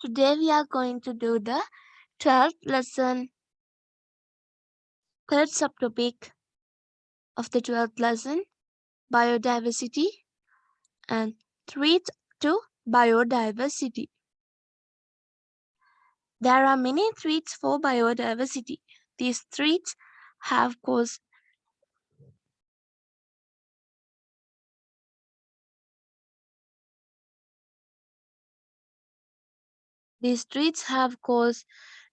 Today we are going to do the 12th lesson, third subtopic of the 12th lesson, biodiversity, and threats to biodiversity. There are many threats for biodiversity. These threats have caused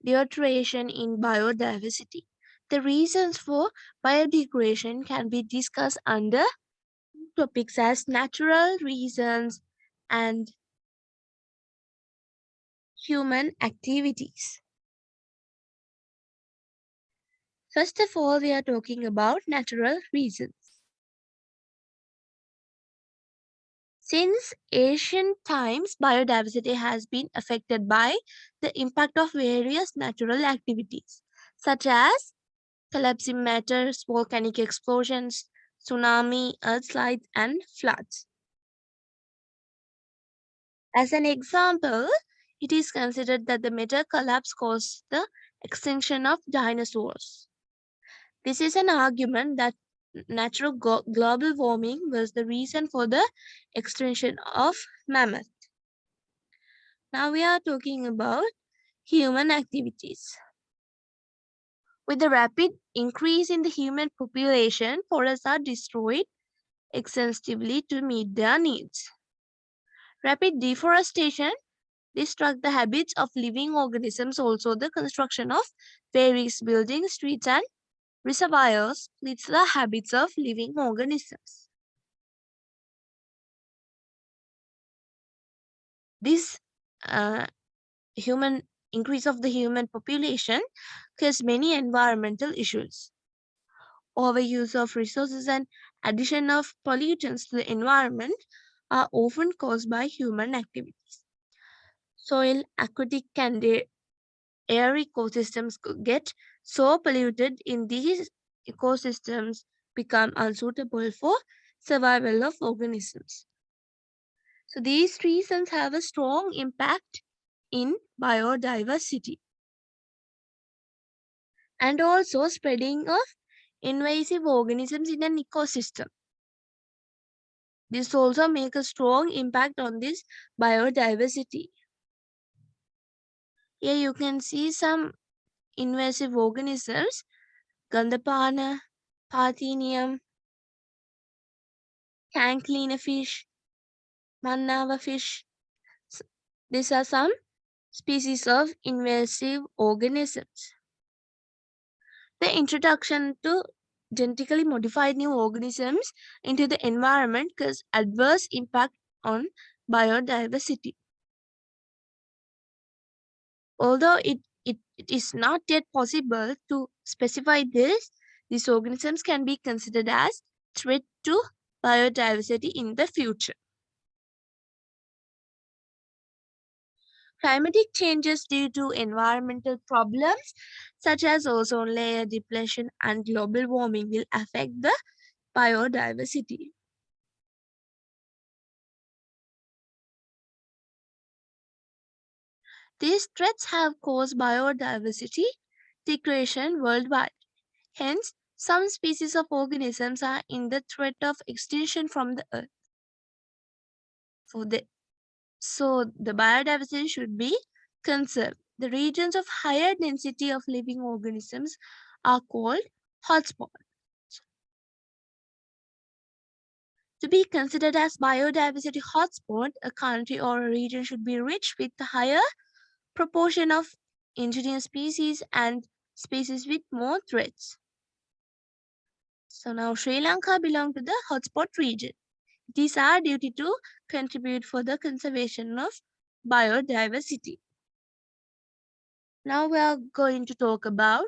deterioration in biodiversity. The reasons for biodegradation can be discussed under topics as natural reasons and human activities. First of all, we are talking about natural reasons. Since ancient times, biodiversity has been affected by the impact of various natural activities, such as collapsing matters, volcanic explosions, tsunami, earthslides, and floods. As an example, it is considered that the meteor collapse caused the extinction of dinosaurs. This is an argument that natural global warming was the reason for the extinction of mammoth. Now we are talking about human activities. With the rapid increase in the human population, forests are destroyed extensively to meet their needs. Rapid deforestation destructs the habits of living organisms. Also, the construction of various buildings, streets, and reservoirs leads to the habits of living organisms. This human increase of the human population causes many environmental issues. Overuse of resources and addition of pollutants to the environment are often caused by human activities. Soil, aquatic, and air ecosystems get so polluted in these ecosystems become unsuitable for survival of organisms. So these reasons have a strong impact in biodiversity. And also spreading of invasive organisms in an ecosystem. This also makes a strong impact on this biodiversity. Here you can see some invasive organisms, Gandapana, Parthenium, tank cleaner fish, Mannava fish. These are some species of invasive organisms. The introduction to genetically modified new organisms into the environment causes adverse impact on biodiversity. Although it is not yet possible to specify this, these organisms can be considered as threat to biodiversity in the future. Climatic changes due to environmental problems such as ozone layer depletion and global warming will affect the biodiversity. These threats have caused biodiversity degradation worldwide. Hence, some species of organisms are in the threat of extinction from the earth. So the biodiversity should be conserved. The regions of higher density of living organisms are called hotspots. To be considered as biodiversity hotspot, a country or a region should be rich with a higher proportion of indigenous species and species with more threats. So now Sri Lanka belongs to the hotspot region. It is our duty to contribute for the conservation of biodiversity. Now we are going to talk about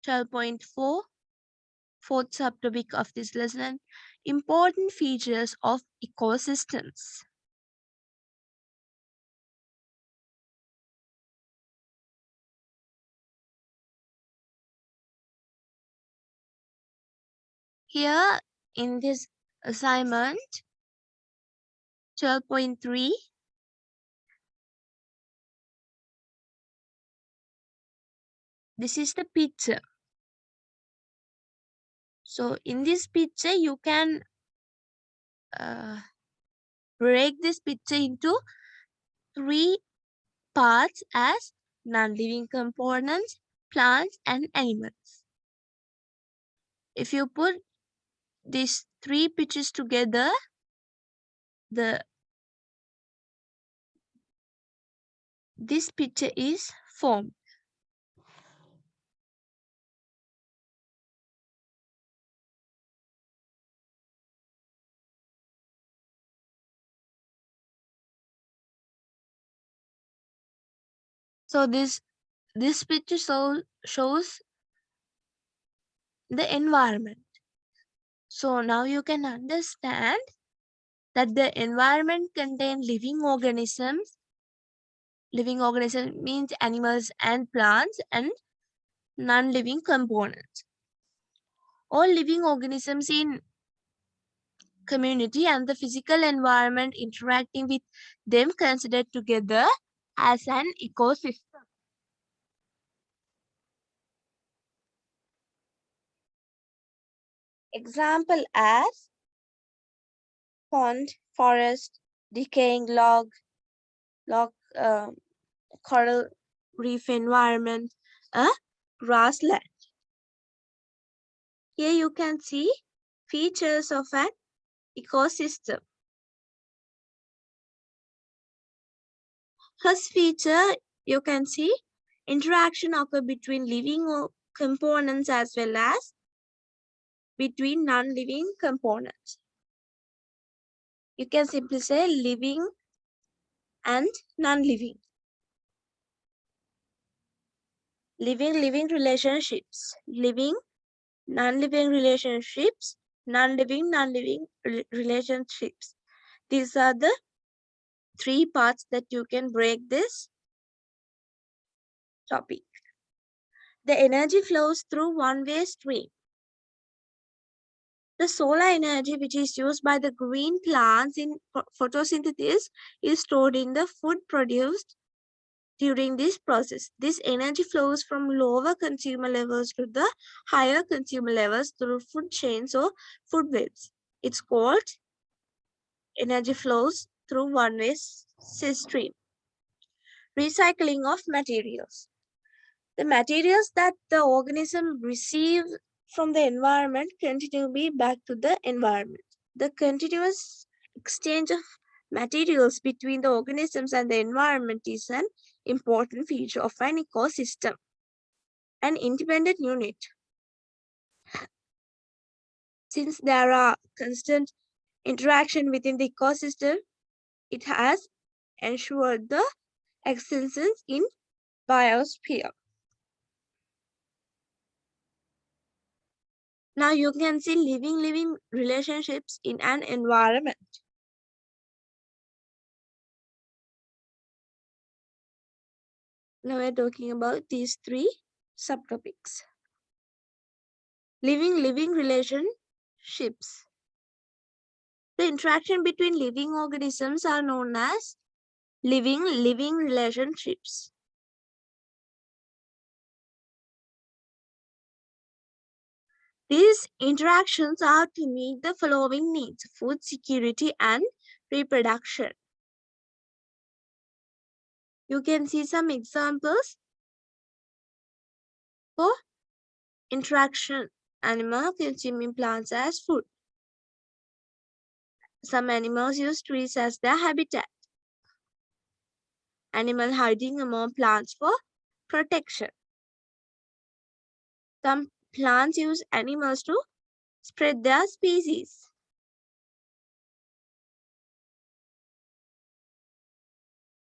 12.4, fourth subtopic of this lesson, important features of ecosystems. Here in this assignment 12.3, This is the picture. So in this picture, you can break this picture into three parts as non-living components, plants, and animals. If you put these three pictures together, this picture is formed. So this picture shows the environment. So now you can understand that the environment contains living organisms. Living organisms means animals and plants, and non-living components. All living organisms in community and the physical environment interacting with them considered together as an ecosystem. Example as pond, forest, decaying log, coral reef environment, a grassland. Here you can see features of an ecosystem. First feature, you can see interaction occur between living components as well as between non-living components. You can simply say living and non-living. Living relationships. Living, non-living relationships. Non-living relationships. These are the three parts that you can break this topic. The energy flows through one-way stream. The solar energy which is used by the green plants in photosynthesis is stored in the food produced during this process. This energy flows from lower consumer levels to the higher consumer levels through food chains or food webs. It's called energy flows through one-way stream. Recycling of materials. The materials that the organism receives from the environment continue to be back to the environment. The continuous exchange of materials between the organisms and the environment is an important feature of an ecosystem. An independent unit. Since there are constant interaction within the ecosystem, it has ensured the existence in biosphere. Now you can see living relationships in an environment. Now we're talking about these three subtopics. Living relationships. The interaction between living organisms are known as living relationships. These interactions are to meet the following needs: food security and reproduction. You can see some examples for interaction. Animal consuming plants as food. Some animals use trees as their habitat. Animal hiding among plants for protection. Some plants use animals to spread their species.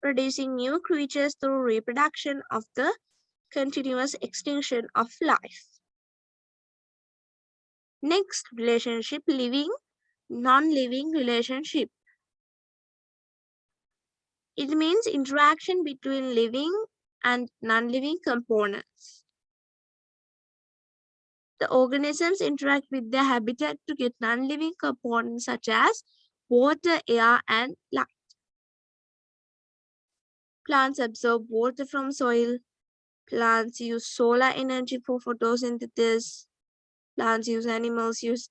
Producing new creatures through reproduction of the continuous extinction of life. Next relationship, living, non-living relationship. It means interaction between living and non-living components. The organisms interact with their habitat to get non-living components such as water, air, and light. Plants absorb water from soil. Plants use solar energy for photosynthesis. Animals use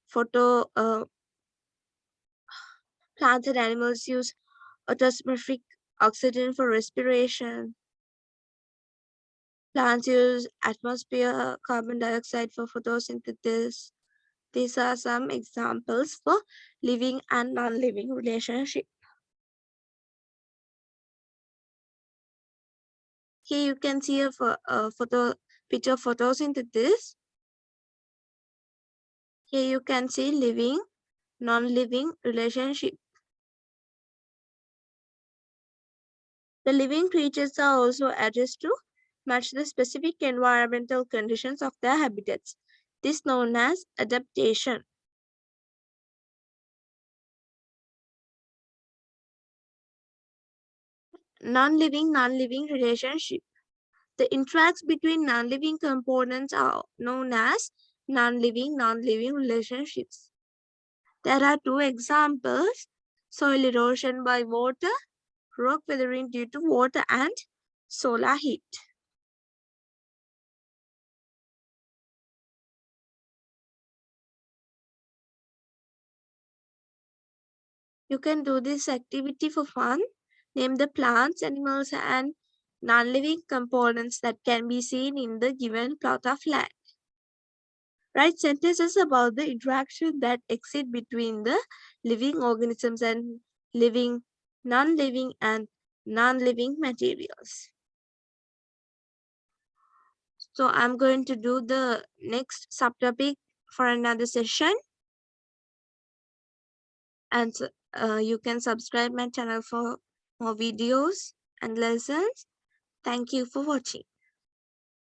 photo. Plants and animals use atmospheric oxygen for respiration. Plants use atmosphere carbon dioxide for photosynthesis. These are some examples for living and non-living relationship. Here you can see a picture of photosynthesis. Here you can see living, non-living relationship. The living creatures are also adjusted to match the specific environmental conditions of their habitats. This is known as adaptation. Non-living relationship. The interacts between non-living components are known as non-living relationships. There are two examples: soil erosion by water, rock weathering due to water, and solar heat. You can do this activity for fun. Name the plants, animals, and non-living components that can be seen in the given plot of land. Write sentences about the interaction that exist between the living organisms and living, non-living, and non-living materials. So I'm going to do the next subtopic for another session. And you can subscribe my channel for more videos and lessons. Thank you for watching.